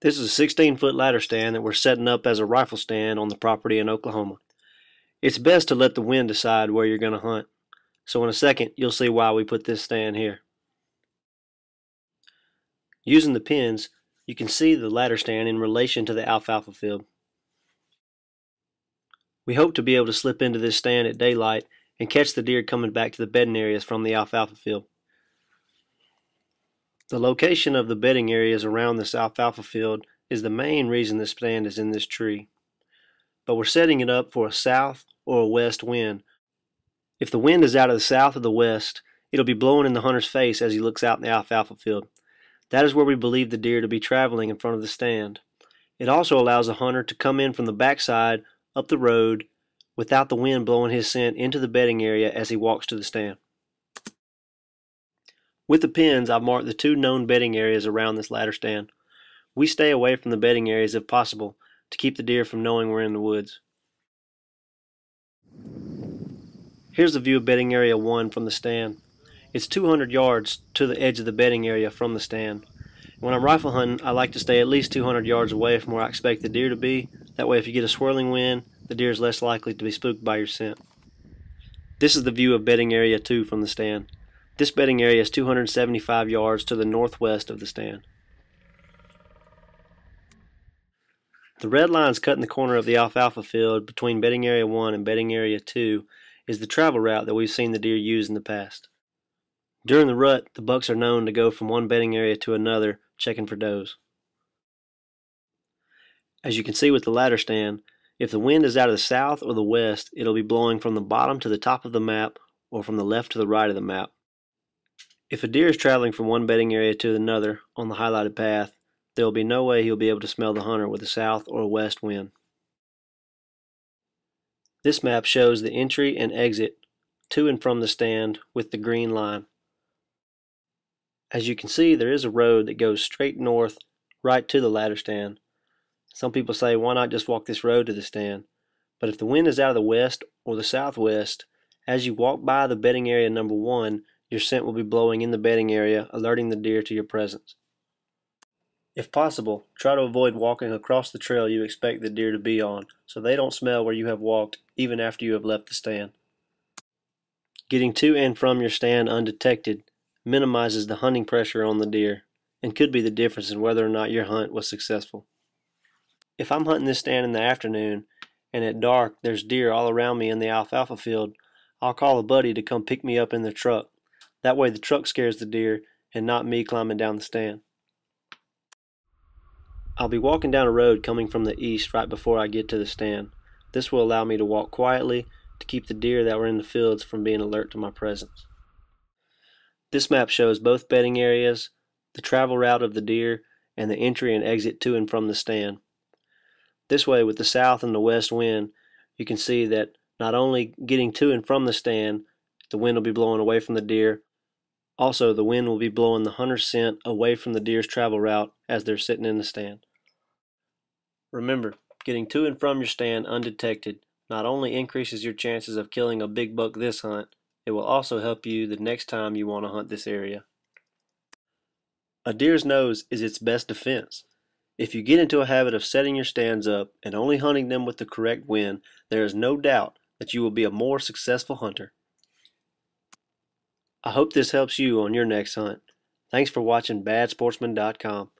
This is a 16-foot ladder stand that we're setting up as a rifle stand on the property in Oklahoma. It's best to let the wind decide where you're going to hunt. So in a second, you'll see why we put this stand here. Using the pins, you can see the ladder stand in relation to the alfalfa field. We hope to be able to slip into this stand at daylight and catch the deer coming back to the bedding areas from the alfalfa field. The location of the bedding areas around this alfalfa field is the main reason this stand is in this tree. But we're setting it up for a south or a west wind. If the wind is out of the south or the west, it'll be blowing in the hunter's face as he looks out in the alfalfa field. That is where we believe the deer to be traveling in front of the stand. It also allows the hunter to come in from the backside up the road without the wind blowing his scent into the bedding area as he walks to the stand. With the pins, I've marked the two known bedding areas around this ladder stand. We stay away from the bedding areas if possible to keep the deer from knowing we're in the woods. Here's the view of bedding area 1 from the stand. It's 200 yards to the edge of the bedding area from the stand. When I'm rifle hunting, I like to stay at least 200 yards away from where I expect the deer to be. That way if you get a swirling wind, the deer is less likely to be spooked by your scent. This is the view of bedding area 2 from the stand. This bedding area is 275 yards to the northwest of the stand. The red lines cut in the corner of the alfalfa field between bedding area 1 and bedding area 2 is the travel route that we've seen the deer use in the past. During the rut, the bucks are known to go from one bedding area to another, checking for does. As you can see with the ladder stand, if the wind is out of the south or the west, it'll be blowing from the bottom to the top of the map or from the left to the right of the map. If a deer is traveling from one bedding area to another on the highlighted path, there will be no way he'll be able to smell the hunter with a south or a west wind. This map shows the entry and exit to and from the stand with the green line. As you can see, there is a road that goes straight north right to the ladder stand. Some people say, why not just walk this road to the stand? But if the wind is out of the west or the southwest, as you walk by the bedding area number 1, your scent will be blowing in the bedding area, alerting the deer to your presence. If possible, try to avoid walking across the trail you expect the deer to be on, so they don't smell where you have walked even after you have left the stand. Getting to and from your stand undetected minimizes the hunting pressure on the deer and could be the difference in whether or not your hunt was successful. If I'm hunting this stand in the afternoon and at dark there's deer all around me in the alfalfa field, I'll call a buddy to come pick me up in the truck. That way the truck scares the deer and not me climbing down the stand. I'll be walking down a road coming from the east right before I get to the stand. This will allow me to walk quietly to keep the deer that were in the fields from being alert to my presence. This map shows both bedding areas, the travel route of the deer, and the entry and exit to and from the stand. This way, with the south and the west wind, you can see that not only getting to and from the stand, the wind will be blowing away from the deer. Also, the wind will be blowing the hunter's scent away from the deer's travel route as they're sitting in the stand. Remember, getting to and from your stand undetected not only increases your chances of killing a big buck this hunt, it will also help you the next time you want to hunt this area. A deer's nose is its best defense. If you get into a habit of setting your stands up and only hunting them with the correct wind, there is no doubt that you will be a more successful hunter. I hope this helps you on your next hunt. Thanks for watching BADSportsman.com.